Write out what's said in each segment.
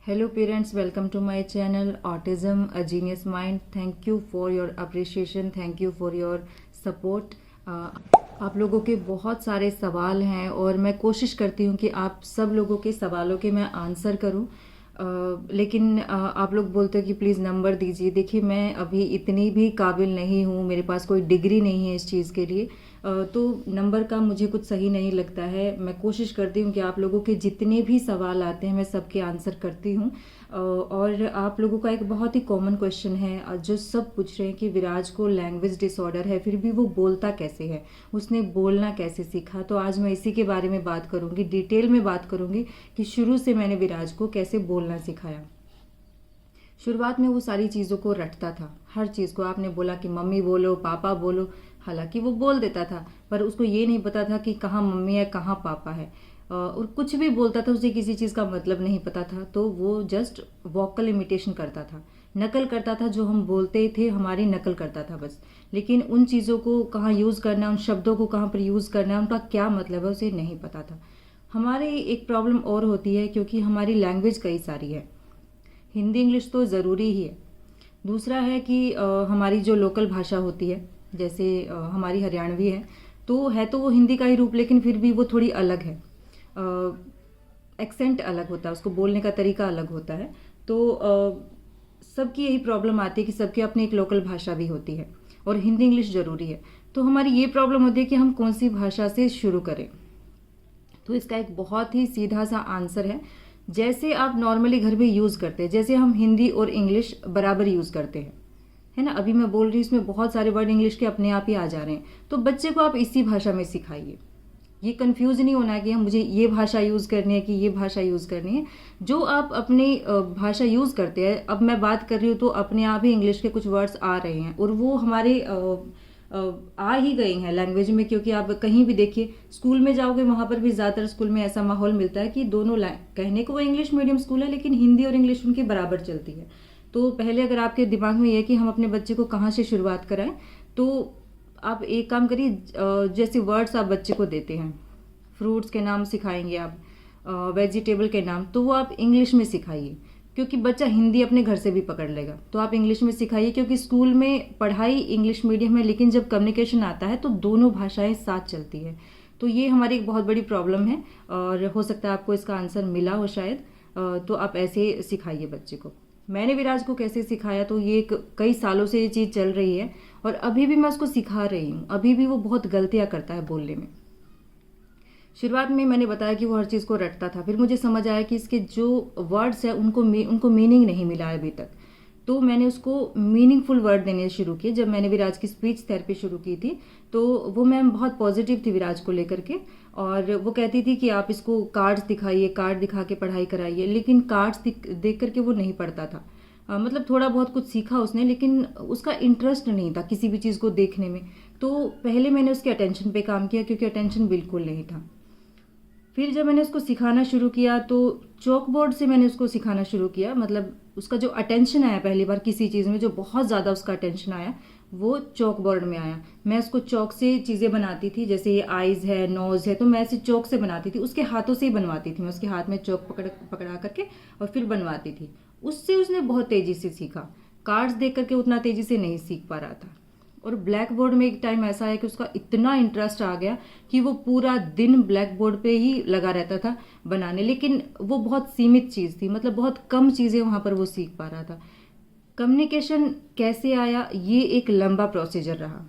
Hello parents, welcome to my channel Autism A Genius Mind. Thank you for your appreciation, thank you for your support. आप लोगों के बहुत सारे सवाल हैं और मैं कोशिश करती हूँ कि आप सब लोगों के सवालों के मैं आंसर करूँ। लेकिन आप लोग बोलते हो कि प्लीज़ नंबर दीजिए। देखिए, मैं अभी इतनी भी काबिल नहीं हूँ, मेरे पास कोई डिग्री नहीं है इस चीज़ के लिए, तो नंबर का मुझे कुछ सही नहीं लगता है। मैं कोशिश करती हूँ कि आप लोगों के जितने भी सवाल आते हैं मैं सबके आंसर करती हूँ। और आप लोगों का एक बहुत ही कॉमन क्वेश्चन है जो सब पूछ रहे हैं कि विराज को लैंग्वेज डिसऑर्डर है, फिर भी वो बोलता कैसे है, उसने बोलना कैसे सीखा। तो आज मैं इसी के बारे में बात करूँगी, डिटेल में बात करूँगी कि शुरू से मैंने विराज को कैसे बोलना सिखाया। शुरुआत में वो सारी चीज़ों को रटता था, हर चीज़ को। आपने बोला कि मम्मी बोलो, पापा बोलो, हालांकि वो बोल देता था, पर उसको ये नहीं पता था कि कहाँ मम्मी है कहाँ पापा है। और कुछ भी बोलता था, उसे किसी चीज़ का मतलब नहीं पता था, तो वो जस्ट वोकल इमिटेशन करता था, नकल करता था। जो हम बोलते थे हमारी नकल करता था बस। लेकिन उन चीज़ों को कहाँ यूज़ करना है, उन शब्दों को कहाँ पर यूज़ करना है, उनका क्या मतलब है, उसे नहीं पता था। हमारे एक प्रॉब्लम और होती है, क्योंकि हमारी लैंग्वेज कई सारी है, हिंदी इंग्लिश तो ज़रूरी ही है। दूसरा है कि हमारी जो लोकल भाषा होती है, जैसे हमारी हरियाणवी है, तो वो हिंदी का ही रूप, लेकिन फिर भी वो थोड़ी अलग है। एक्सेंट अलग होता है, उसको बोलने का तरीका अलग होता है। तो सबकी यही प्रॉब्लम आती है कि सबकी अपनी एक लोकल भाषा भी होती है और हिंदी इंग्लिश ज़रूरी है। तो हमारी ये प्रॉब्लम होती है कि हम कौन सी भाषा से शुरू करें। तो इसका एक बहुत ही सीधा सा आंसर है, जैसे आप नॉर्मली घर में यूज़ करते हैं, जैसे हम हिंदी और इंग्लिश बराबर यूज़ करते हैं, है ना। अभी मैं बोल रही हूँ, इसमें बहुत सारे वर्ड इंग्लिश के अपने आप ही आ जा रहे हैं, तो बच्चे को आप इसी भाषा में सिखाइए। ये कंफ्यूज नहीं होना है कि हम मुझे ये भाषा यूज़ करनी है कि ये भाषा यूज़ करनी है। जो आप अपनी भाषा यूज़ करते हैं, अब मैं बात कर रही हूँ तो अपने आप ही इंग्लिश के कुछ वर्ड्स आ रहे हैं और वो हमारे आ ही गए हैं लैंग्वेज में। क्योंकि आप कहीं भी देखिए, स्कूल में जाओगे, वहाँ पर भी ज़्यादातर स्कूल में ऐसा माहौल मिलता है कि दोनों कहने को वो इंग्लिश मीडियम स्कूल है, लेकिन हिंदी और इंग्लिश उनकी बराबर चलती है। तो पहले अगर आपके दिमाग में यह कि हम अपने बच्चे को कहाँ से शुरुआत कराएं, तो आप एक काम करिए, जैसे वर्ड्स आप बच्चे को देते हैं, फ्रूट्स के नाम सिखाएंगे आप, वेजिटेबल के नाम, तो वो आप इंग्लिश में सिखाइए। क्योंकि बच्चा हिंदी अपने घर से भी पकड़ लेगा, तो आप इंग्लिश में सिखाइए। क्योंकि स्कूल में पढ़ाई इंग्लिश मीडियम है, लेकिन जब कम्युनिकेशन आता है तो दोनों भाषाएं साथ चलती है। तो ये हमारी एक बहुत बड़ी प्रॉब्लम है, और हो सकता है आपको इसका आंसर मिला हो शायद। तो आप ऐसे सिखाइए बच्चे को। मैंने विराज को कैसे सिखाया, तो ये कई सालों से ये चीज़ चल रही है और अभी भी मैं उसको सिखा रही हूँ। अभी भी वो बहुत गलतियाँ करता है बोलने में। शुरुआत में मैंने बताया कि वो हर चीज़ को रटता था, फिर मुझे समझ आया कि इसके जो वर्ड्स हैं उनको मीनिंग नहीं मिला है अभी तक। तो मैंने उसको मीनिंगफुल वर्ड देने शुरू किए। जब मैंने विराज की स्पीच थेरेपी शुरू की थी, तो वो मैम बहुत पॉजिटिव थी विराज को लेकर के, और वो कहती थी कि आप इसको कार्ड्स दिखाइए, कार्ड दिखा के पढ़ाई कराइए। लेकिन कार्ड्स देख करके वो नहीं पढ़ता था। मतलब थोड़ा बहुत कुछ सीखा उसने, लेकिन उसका इंटरेस्ट नहीं था किसी भी चीज़ को देखने में। तो पहले मैंने उसके अटेंशन पे काम किया, क्योंकि अटेंशन बिल्कुल नहीं था। फिर जब मैंने उसको सिखाना शुरू किया, तो चॉक बोर्ड से मैंने उसको सिखाना शुरू किया। मतलब उसका जो अटेंशन आया पहली बार किसी चीज़ में, जो बहुत ज़्यादा उसका अटेंशन आया, वो चॉक बोर्ड में आया। मैं उसको चॉक से चीज़ें बनाती थी, जैसे ये आइज़ है, नोज़ है, तो मैं ऐसे चॉक से बनाती थी। उसके हाथों से ही बनवाती थी, मैं उसके हाथ में चॉक पकड़ा करके और फिर बनवाती थी। उससे उसने बहुत तेज़ी से सीखा। कार्ड्स देख करके उतना तेज़ी से नहीं सीख पा रहा था। और ब्लैक बोर्ड में एक टाइम ऐसा है कि उसका इतना इंटरेस्ट आ गया कि वो पूरा दिन ब्लैक बोर्ड पे ही लगा रहता था बनाने। लेकिन वो बहुत सीमित चीज़ थी, मतलब बहुत कम चीज़ें वहाँ पर वो सीख पा रहा था। कम्युनिकेशन कैसे आया, ये एक लंबा प्रोसीजर रहा।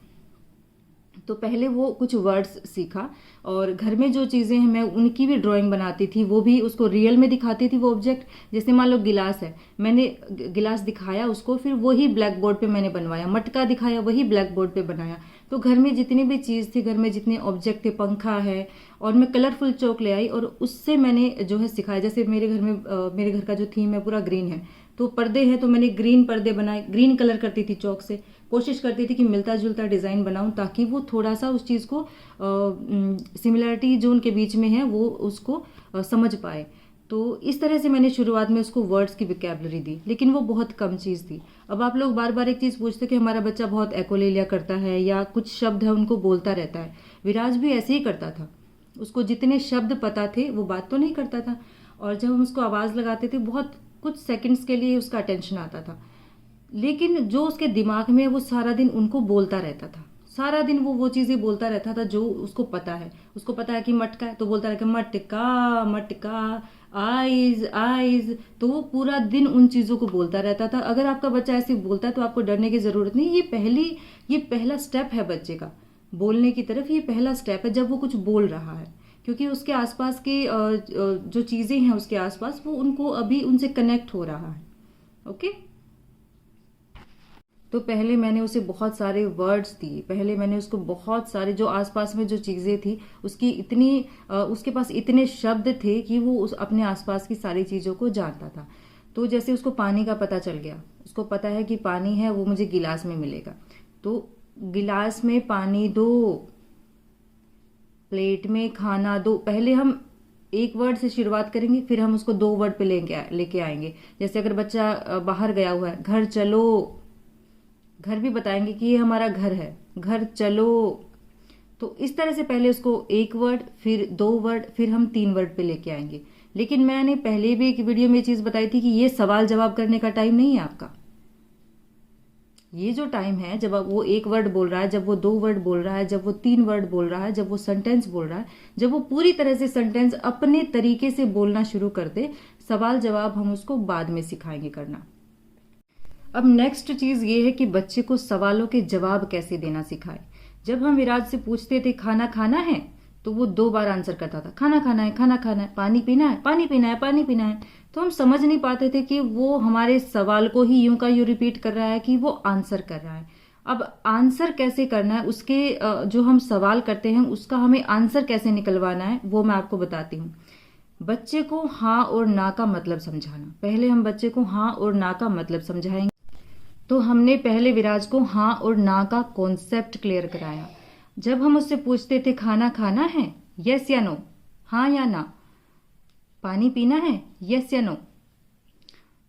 तो पहले वो कुछ वर्ड्स सीखा, और घर में जो चीज़ें हैं मैं उनकी भी ड्राइंग बनाती थी, वो भी उसको रियल में दिखाती थी। वो ऑब्जेक्ट, जैसे मान लो गिलास है, मैंने गिलास दिखाया उसको, फिर वही ब्लैक बोर्ड पे मैंने बनवाया। मटका दिखाया, वही ब्लैक बोर्ड पे बनाया। तो घर में जितनी भी चीज़ थी, घर में जितने ऑब्जेक्ट थे, पंखा है, और मैं कलरफुल चौक ले आई और उससे मैंने जो है सिखाया। जैसे मेरे घर में मेरे घर का जो थीम है पूरा ग्रीन है, तो पर्दे हैं, तो मैंने ग्रीन पर्दे बनाए, ग्रीन कलर करती थी चौक से। कोशिश करती थी कि मिलता जुलता डिज़ाइन बनाऊं, ताकि वो थोड़ा सा उस चीज़ को सिमिलरिटी जो उनके बीच में है वो उसको समझ पाए। तो इस तरह से मैंने शुरुआत में उसको वर्ड्स की विकेबलरी दी, लेकिन वो बहुत कम चीज़ थी। अब आप लोग बार बार एक चीज़ पूछते कि हमारा बच्चा बहुत एकोलेलिया करता है या कुछ शब्द है उनको बोलता रहता है। विराज भी ऐसे ही करता था। उसको जितने शब्द पता थे वो बात तो नहीं करता था, और जब हम उसको आवाज़ लगाते थे बहुत कुछ सेकंड्स के लिए उसका अटेंशन आता था, लेकिन जो उसके दिमाग में है वो सारा दिन उनको बोलता रहता था। सारा दिन वो चीजें बोलता रहता था जो उसको पता है। उसको पता है कि मटका है तो बोलता रहेगा मटका मटका, आइज आइज, तो वो पूरा दिन उन चीजों को बोलता रहता था। अगर आपका बच्चा ऐसे बोलता है तो आपको डरने की जरूरत नहीं। ये पहला स्टेप है बच्चे का बोलने की तरफ। ये पहला स्टेप है जब वो कुछ बोल रहा है, क्योंकि उसके आसपास के जो चीजें हैं उसके आसपास, वो उनको अभी उनसे कनेक्ट हो रहा है। ओके, तो पहले मैंने उसे बहुत सारे वर्ड्स दिए, पहले मैंने उसको बहुत सारे जो आसपास में जो चीजें थी उसकी उसके पास इतने शब्द थे कि वो अपने आसपास की सारी चीजों को जानता था। तो जैसे उसको पानी का पता चल गया, उसको पता है कि पानी है वो मुझे गिलास में मिलेगा, तो गिलास में पानी दो, प्लेट में खाना दो। पहले हम एक वर्ड से शुरुआत करेंगे, फिर हम उसको 2 वर्ड पे लेके आएंगे। जैसे अगर बच्चा बाहर गया हुआ है, घर चलो, घर भी बताएंगे कि ये हमारा घर है, घर चलो। तो इस तरह से पहले उसको 1 वर्ड, फिर 2 वर्ड, फिर हम 3 वर्ड पे लेके आएंगे। लेकिन मैंने पहले भी एक वीडियो में ये चीज बताई थी कि ये सवाल जवाब करने का टाइम नहीं है आपका। ये जो टाइम है, जब वो 1 वर्ड बोल रहा है, जब वो 2 वर्ड बोल रहा है, जब वो 3 वर्ड बोल रहा है, जब वो सेंटेंस बोल रहा है, जब वो पूरी तरह से सेंटेंस अपने तरीके से बोलना शुरू कर दे, सवाल जवाब हम उसको बाद में सिखाएंगे करना। अब नेक्स्ट चीज ये है कि बच्चे को सवालों के जवाब कैसे देना सिखाए। जब हम विराज से पूछते थे खाना खाना है, तो वो 2 बार आंसर करता था, खाना खाना है, खाना खाना है, पानी पीना है, पानी पीना है, पानी पीना है। तो हम समझ नहीं पाते थे कि वो हमारे सवाल को ही यूं का यूं रिपीट कर रहा है कि वो आंसर कर रहा है। अब आंसर कैसे करना है, उसके जो हम सवाल करते हैं उसका हमें आंसर कैसे निकलवाना है, वो मैं आपको बताती हूँ। बच्चे को हाँ और ना का मतलब समझाना। पहले हम बच्चे को हाँ और ना का मतलब समझाएंगे। तो हमने पहले विराज को हाँ और ना का कॉन्सेप्ट क्लियर कराया। जब हम उससे पूछते थे खाना खाना है, यस या नो, हाँ या ना, पानी पीना है, यस या नो,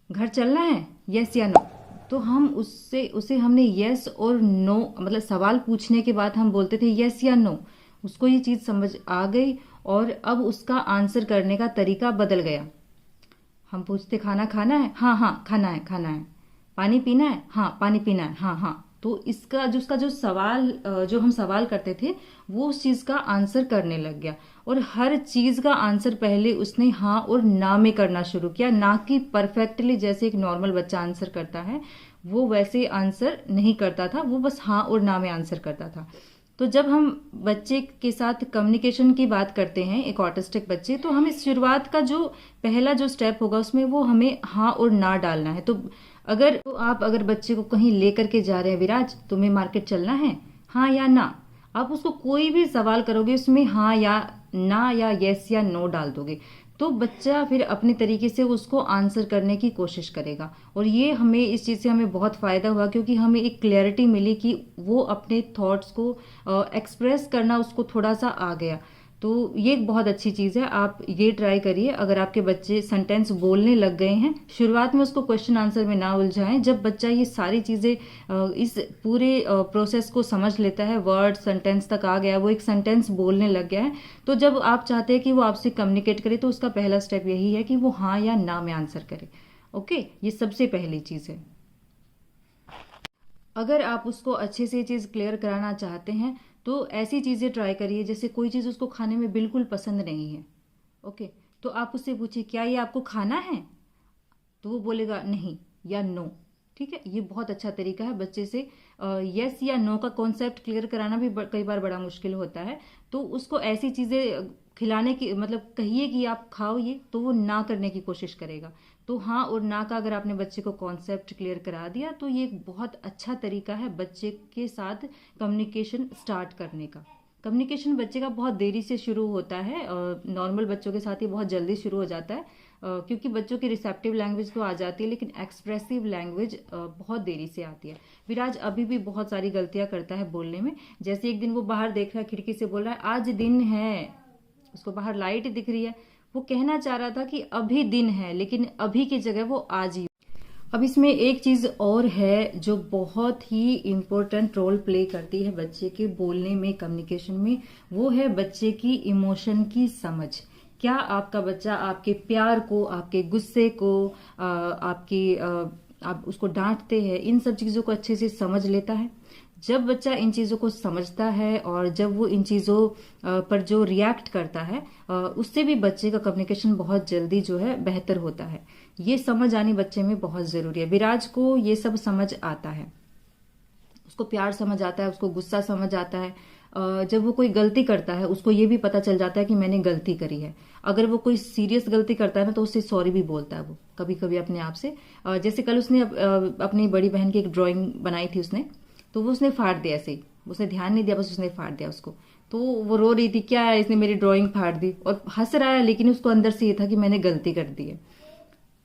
घर चलना है, यस या नो, तो हम उसे हमने यस और नो, मतलब सवाल पूछने के बाद हम बोलते थे यस या नो। उसको ये चीज समझ आ गई और अब उसका आंसर करने का तरीका बदल गया। हम पूछते खाना खाना है, हाँ हाँ खाना है, खाना है, पानी पीना है, हाँ पानी पीना है, हाँ हाँ। तो उसका जो सवाल जो हम सवाल करते थे वो उस चीज का आंसर करने लग गया। और हर चीज का आंसर पहले उसने हाँ और ना में करना शुरू किया, ना कि परफेक्टली जैसे एक नॉर्मल बच्चा आंसर करता है वो वैसे आंसर नहीं करता था, वो बस हाँ और ना में आंसर करता था। तो जब हम बच्चे के साथ कम्युनिकेशन की बात करते हैं, एक ऑटिस्टिक बच्चे, तो हमें शुरुआत का जो पहला जो स्टेप होगा उसमें वो हमें हाँ और ना डालना है। तो आप अगर बच्चे को कहीं लेकर के जा रहे हैं, विराज तुम्हें मार्केट चलना है, हाँ या ना, आप उसको कोई भी सवाल करोगे उसमें हाँ या ना या यस या नो डाल दोगे, तो बच्चा फिर अपने तरीके से उसको आंसर करने की कोशिश करेगा। और ये हमें इस चीज़ से हमें बहुत फ़ायदा हुआ, क्योंकि हमें एक क्लैरिटी मिली कि वो अपने थॉट्स को एक्सप्रेस करना उसको थोड़ा सा आ गया। तो ये एक बहुत अच्छी चीज़ है, आप ये ट्राई करिए। अगर आपके बच्चे सेंटेंस बोलने लग गए हैं, शुरुआत में उसको क्वेश्चन आंसर में ना उलझाएं। जब बच्चा ये सारी चीज़ें इस पूरे प्रोसेस को समझ लेता है, वर्ड सेंटेंस तक आ गया, वो एक सेंटेंस बोलने लग गया है, तो जब आप चाहते हैं कि वो आपसे कम्युनिकेट करे तो उसका पहला स्टेप यही है कि वो हाँ या ना में आंसर करे। ओके, ये सबसे पहली चीज़ है। अगर आप उसको अच्छे से ये चीज़ क्लियर कराना चाहते हैं तो ऐसी चीज़ें ट्राई करिए, जैसे कोई चीज़ उसको खाने में बिल्कुल पसंद नहीं है, ओके, तो आप उससे पूछिए क्या ये आपको खाना है, तो वो बोलेगा नहीं या नो। ठीक है, ये बहुत अच्छा तरीका है बच्चे से यस या नो का कॉन्सेप्ट क्लियर कराना भी कई बार बड़ा मुश्किल होता है। तो उसको ऐसी चीज़ें खिलाने की, मतलब कहिए कि आप खाओ ये, तो वो ना करने की कोशिश करेगा। तो हाँ और ना का अगर आपने बच्चे को कॉन्सेप्ट क्लियर करा दिया तो ये एक बहुत अच्छा तरीका है बच्चे के साथ कम्युनिकेशन स्टार्ट करने का। कम्युनिकेशन बच्चे का बहुत देरी से शुरू होता है, नॉर्मल बच्चों के साथ ये बहुत जल्दी शुरू हो जाता है, क्योंकि बच्चों की रिसेप्टिव लैंग्वेज तो आ जाती है लेकिन एक्सप्रेसिव लैंग्वेज बहुत देरी से आती है। विराज अभी भी बहुत सारी गलतियां करता है बोलने में। जैसे एक दिन वो बाहर देख रहा है, खिड़की से बोल रहा है आज दिन है, उसको बाहर लाइट दिख रही है, वो कहना चाह रहा था कि अभी दिन है, लेकिन अभी की जगह वो आज ही। अब इसमें एक चीज और है जो बहुत ही इम्पोर्टेंट रोल प्ले करती है बच्चे के बोलने में, कम्युनिकेशन में, वो है बच्चे की इमोशन की समझ, क्या आपका बच्चा आपके प्यार को, आपके गुस्से को, आप उसको डांटते हैं, इन सब चीज़ों को अच्छे से समझ लेता है? जब बच्चा इन चीज़ों को समझता है और जब वो इन चीज़ों पर जो रिएक्ट करता है, उससे भी बच्चे का कम्युनिकेशन बहुत जल्दी जो है बेहतर होता है। ये समझ आनी बच्चे में बहुत ज़रूरी है। विराज को ये सब समझ आता है, उसको प्यार समझ आता है, उसको गुस्सा समझ आता है। जब वो कोई गलती करता है उसको ये भी पता चल जाता है कि मैंने गलती करी है। अगर वो कोई सीरियस गलती करता है ना तो उससे सॉरी भी बोलता है वो कभी कभी अपने आप से। जैसे कल उसने अपनी बड़ी बहन की एक ड्राइंग बनाई थी उसने, तो वो उसने फाड़ दिया ऐसे ही, उसने ध्यान नहीं दिया, बस उसने फाड़ दिया उसको। तो वो रो रही थी, क्या है इसने मेरी ड्राइंग फाड़ दी, और हंस रहा है, लेकिन उसको अंदर से ये था कि मैंने गलती कर दी है।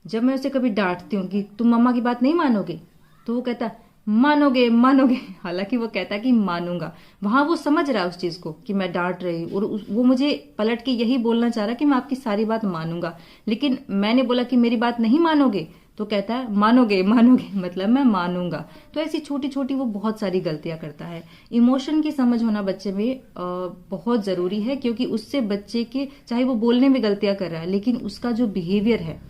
जब मैं उसे कभी डांटती हूँ कि तुम मम्मा की बात नहीं मानोगे, तो वो कहता मानोगे मानोगे, हालांकि वो कहता है कि मानूंगा। वहां वो समझ रहा है उस चीज को कि मैं डांट रही हूँ, और वो मुझे पलट के यही बोलना चाह रहा है कि मैं आपकी सारी बात मानूंगा। लेकिन मैंने बोला कि मेरी बात नहीं मानोगे, तो कहता है मानोगे मानोगे, मतलब मैं मानूंगा। तो ऐसी छोटी छोटी वो बहुत सारी गलतियां करता है। इमोशन की समझ होना बच्चे में बहुत जरूरी है, क्योंकि उससे बच्चे के, चाहे वो बोलने में गलतियां कर रहा है, लेकिन उसका जो बिहेवियर है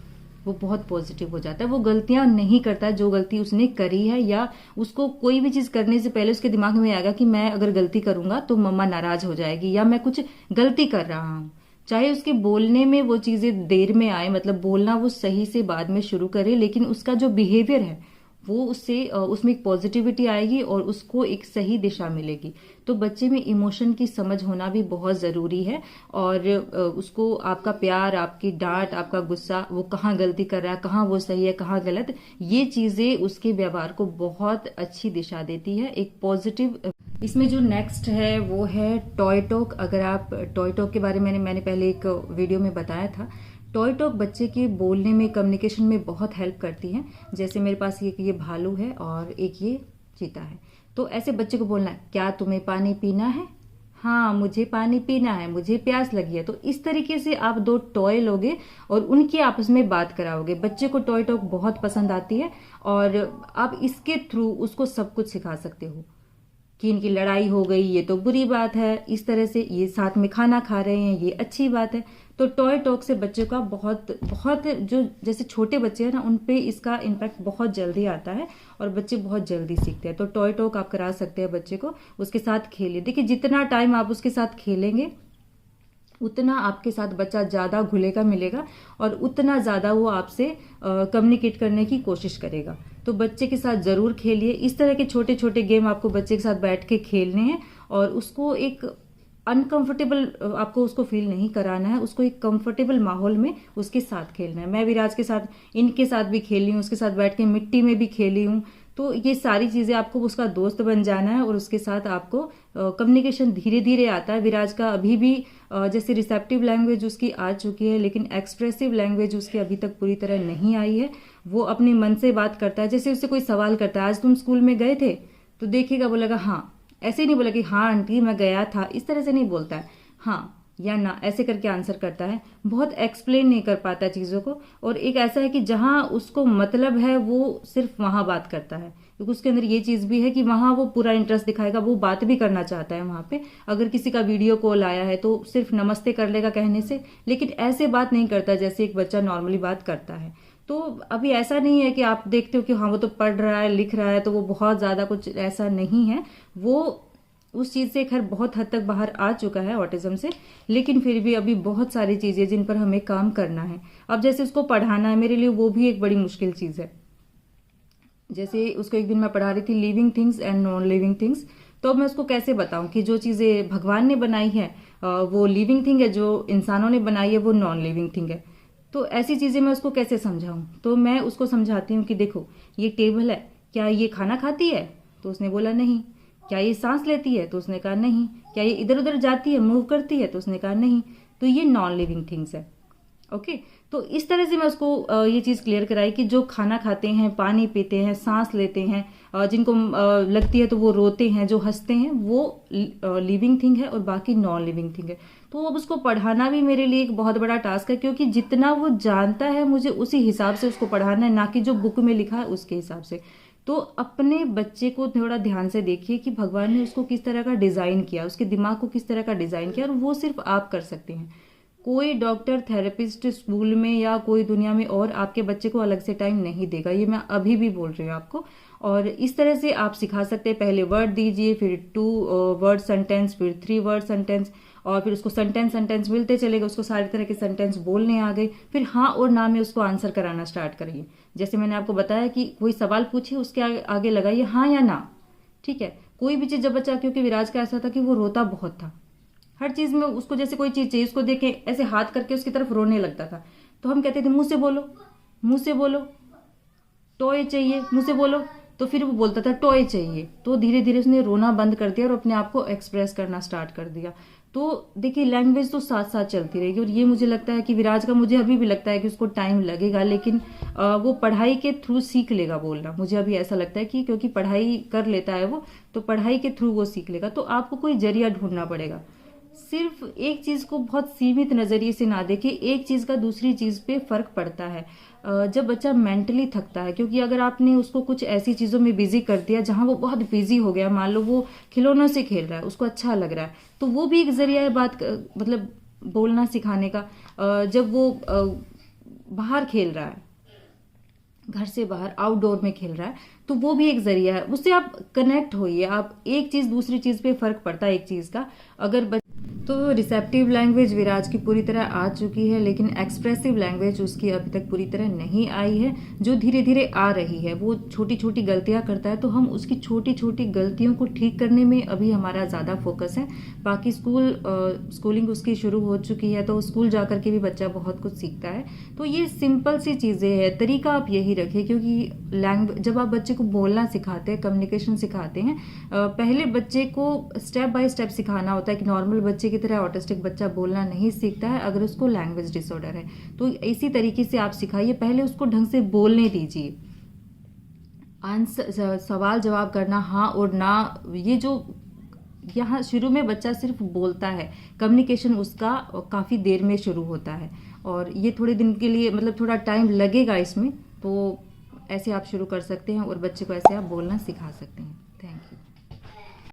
वो बहुत पॉजिटिव हो जाता है। वो गलतियां नहीं करता जो गलती उसने करी है, या उसको कोई भी चीज करने से पहले उसके दिमाग में आएगा कि मैं अगर गलती करूंगा तो मम्मा नाराज हो जाएगी, या मैं कुछ गलती कर रहा हूं। चाहे उसके बोलने में वो चीजें देर में आए, मतलब बोलना वो सही से बाद में शुरू करे, लेकिन उसका जो बिहेवियर है वो उसमें एक पॉजिटिविटी आएगी और उसको एक सही दिशा मिलेगी। तो बच्चे में इमोशन की समझ होना भी बहुत जरूरी है, और उसको आपका प्यार, आपकी डांट, आपका गुस्सा, वो कहाँ गलती कर रहा है, कहाँ वो सही है, कहाँ गलत, ये चीजें उसके व्यवहार को बहुत अच्छी दिशा देती है, एक पॉजिटिव। इसमें जो नेक्स्ट है वो है टॉय टॉक। अगर आप टॉय टॉक के बारे में मैंने पहले एक वीडियो में बताया था। टॉय टॉक बच्चे के बोलने में, कम्युनिकेशन में बहुत हेल्प करती है। जैसे मेरे पास ये भालू है और एक ये चीता है, तो ऐसे बच्चे को बोलना है, क्या तुम्हें पानी पीना है? हाँ मुझे पानी पीना है, मुझे प्यास लगी है। तो इस तरीके से आप दो टॉय लोगे और उनकी आपस में बात कराओगे। बच्चे को टॉय टॉक बहुत पसंद आती है, और आप इसके थ्रू उसको सब कुछ सिखा सकते हो कि इनकी लड़ाई हो गई ये तो बुरी बात है, इस तरह से ये साथ में खाना खा रहे हैं ये अच्छी बात है। तो टॉय टॉक से बच्चे का बहुत बहुत, जो जैसे छोटे बच्चे हैं ना, उन पे इसका इम्पैक्ट बहुत जल्दी आता है और बच्चे बहुत जल्दी सीखते हैं। तो टॉय टॉक आप करा सकते हैं बच्चे को, उसके साथ खेलिए। देखिए जितना टाइम आप उसके साथ खेलेंगे उतना आपके साथ बच्चा ज्यादा घुलेगा मिलेगा, और उतना ज्यादा वो आपसे कम्युनिकेट करने की कोशिश करेगा। तो बच्चे के साथ जरूर खेलिए। इस तरह के छोटे छोटे गेम आपको बच्चे के साथ बैठ के खेलने हैं, और उसको एक अनकंफर्टेबल आपको उसको फील नहीं कराना है, उसको एक कंफर्टेबल माहौल में उसके साथ खेलना है। मैं विराज के साथ, इनके साथ भी खेली हूँ, उसके साथ बैठ के मिट्टी में भी खेली हूँ। तो ये सारी चीजें आपको उसका दोस्त बन जाना है, और उसके साथ आपको कम्युनिकेशन धीरे धीरे आता है। विराज का अभी भी जैसे रिसेप्टिव लैंग्वेज उसकी आ चुकी है, लेकिन एक्सप्रेसिव लैंग्वेज उसकी अभी तक पूरी तरह नहीं आई है। वो अपने मन से बात करता है। जैसे उससे कोई सवाल करता है, आज तुम स्कूल में गए थे, तो देखेगा बोलेगा हाँ। ऐसे नहीं बोला कि हाँ आंटी मैं गया था, इस तरह से नहीं बोलता है, हाँ या ना ऐसे करके आंसर करता है। बहुत एक्सप्लेन नहीं कर पाता चीजों को। और एक ऐसा है कि जहां उसको मतलब है वो सिर्फ वहां बात करता है, क्योंकि उसके अंदर ये चीज भी है कि वहां वो पूरा इंटरेस्ट दिखाएगा, वो बात भी करना चाहता है वहां पे। अगर किसी का वीडियो कॉल आया है तो सिर्फ नमस्ते कर लेगा कहने से, लेकिन ऐसे बात नहीं करता जैसे एक बच्चा नॉर्मली बात करता है। तो अभी ऐसा नहीं है कि आप देखते हो कि हाँ वो तो पढ़ रहा है लिख रहा है तो वो बहुत ज्यादा, कुछ ऐसा नहीं है। वो उस चीज से खैर बहुत हद तक बाहर आ चुका है ऑटिज्म से, लेकिन फिर भी अभी बहुत सारी चीजें जिन पर हमें काम करना है। अब जैसे उसको पढ़ाना है, मेरे लिए वो भी एक बड़ी मुश्किल चीज है। जैसे उसको एक दिन मैं पढ़ा रही थी living things and non living things, तो अब मैं उसको कैसे बताऊं कि जो चीजें भगवान ने बनाई है वो लिविंग थिंग है, जो इंसानों ने बनाई है वो नॉन लिविंग थिंग है। तो ऐसी चीजें मैं उसको कैसे समझाऊं? तो मैं उसको समझाती हूँ कि देखो ये टेबल है, क्या ये खाना खाती है? तो उसने बोला नहीं। क्या ये सांस लेती है? तो उसने कहा नहीं। क्या ये इधर उधर जाती है, मूव करती है? तो उसने कहा नहीं। तो ये नॉन लिविंग थिंग्स है। ओके, तो इस तरह से मैं उसको ये चीज क्लियर कराई कि जो खाना खाते हैं, पानी पीते हैं, सांस लेते हैं, जिनको लगती है तो वो रोते हैं, जो हंसते हैं, वो लिविंग थिंग है और बाकी नॉन लिविंग थिंग है। तो अब उसको पढ़ाना भी मेरे लिए एक बहुत बड़ा टास्क है, क्योंकि जितना वो जानता है मुझे उसी हिसाब से उसको पढ़ाना है, ना कि जो बुक में लिखा है उसके हिसाब से। तो अपने बच्चे को थोड़ा ध्यान से देखिए कि भगवान ने उसको किस तरह का डिजाइन किया, उसके दिमाग को किस तरह का डिजाइन किया, और वो सिर्फ आप कर सकते हैं। कोई डॉक्टर, थेरेपिस्ट स्कूल में या कोई दुनिया में और आपके बच्चे को अलग से टाइम नहीं देगा, ये मैं अभी भी बोल रही हूँ आपको। और इस तरह से आप सिखा सकते हैं, पहले वर्ड दीजिए, फिर 2 वर्ड सेंटेंस, फिर 3 वर्ड सेंटेंस, और फिर उसको सेंटेंस मिलते चलेगा, उसको सारे तरह के सेंटेंस बोलने आ गए। फिर हाँ और ना में उसको आंसर कराना स्टार्ट करिए। जैसे मैंने आपको बताया कि कोई सवाल पूछिए, उसके आगे लगाइए हाँ या ना, ठीक है। कोई भी चीज़, जब बच्चा, क्योंकि विराज का ऐसा था कि वो रोता बहुत था, हर चीज़ में उसको जैसे कोई चीज़ चाहिए, उसको देख के ऐसे हाथ करके उसकी तरफ रोने लगता था। तो हम कहते थे मुंह से बोलो, मुंह से बोलो, टॉय चाहिए, मुंह से बोलो। तो फिर वो बोलता था टॉय चाहिए। तो धीरे धीरे उसने रोना बंद कर दिया और अपने आप को एक्सप्रेस करना स्टार्ट कर दिया। तो देखिए, लैंग्वेज तो साथ साथ चलती रहेगी। और ये मुझे लगता है कि विराज का, मुझे अभी भी लगता है कि उसको टाइम लगेगा, लेकिन वो पढ़ाई के थ्रू सीख लेगा बोलना। मुझे अभी ऐसा लगता है कि क्योंकि पढ़ाई कर लेता है वो, तो पढ़ाई के थ्रू वो सीख लेगा। तो आपको कोई जरिया ढूंढना पड़ेगा। सिर्फ एक चीज को बहुत सीमित नजरिए से ना देखें, एक चीज का दूसरी चीज पे फर्क पड़ता है। जब बच्चा मेंटली थकता है, क्योंकि अगर आपने उसको कुछ ऐसी चीजों में बिजी कर दिया जहां वो बहुत बिजी हो गया, मान लो वो खिलौनों से खेल रहा है, उसको अच्छा लग रहा है, तो वो भी एक जरिया है मतलब बोलना सिखाने का। जब वो बाहर खेल रहा है, घर से बाहर आउटडोर में खेल रहा है, तो वो भी एक जरिया है। उससे आप कनेक्ट होइए। आप, एक चीज दूसरी चीज पे फर्क पड़ता है एक चीज का। अगर तो रिसेप्टिव लैंग्वेज विराज की पूरी तरह आ चुकी है, लेकिन एक्सप्रेसिव लैंग्वेज उसकी अभी तक पूरी तरह नहीं आई है, जो धीरे धीरे आ रही है। वो छोटी छोटी गलतियां करता है, तो हम उसकी छोटी छोटी गलतियों को ठीक करने में अभी हमारा ज़्यादा फोकस है। बाकी स्कूलिंग उसकी शुरू हो चुकी है, तो स्कूल जा करके भी बच्चा बहुत कुछ सीखता है। तो ये सिंपल सी चीज़ें हैं, तरीका आप यही रखें। क्योंकि जब आप बच्चे को बोलना सिखाते हैं, कम्युनिकेशन सिखाते हैं, पहले बच्चे को स्टेप बाय स्टेप सिखाना होता है कि नॉर्मल बच्चे की तरह ऑटिस्टिक बच्चा बोलना नहीं सीखता है अगर उसको लैंग्वेज डिसऑर्डर है। तो इसी तरीके से आप सिखाइए, पहले उसको ढंग से बोलने दीजिए। आंसर, सवाल जवाब करना हाँ और ना, ये जो यहाँ शुरू में बच्चा सिर्फ बोलता है, कम्युनिकेशन उसका काफ़ी देर में शुरू होता है, और ये थोड़े दिन के लिए, मतलब थोड़ा टाइम लगेगा इसमें। तो ऐसे आप शुरू कर सकते हैं और बच्चे को ऐसे आप बोलना सिखा सकते हैं।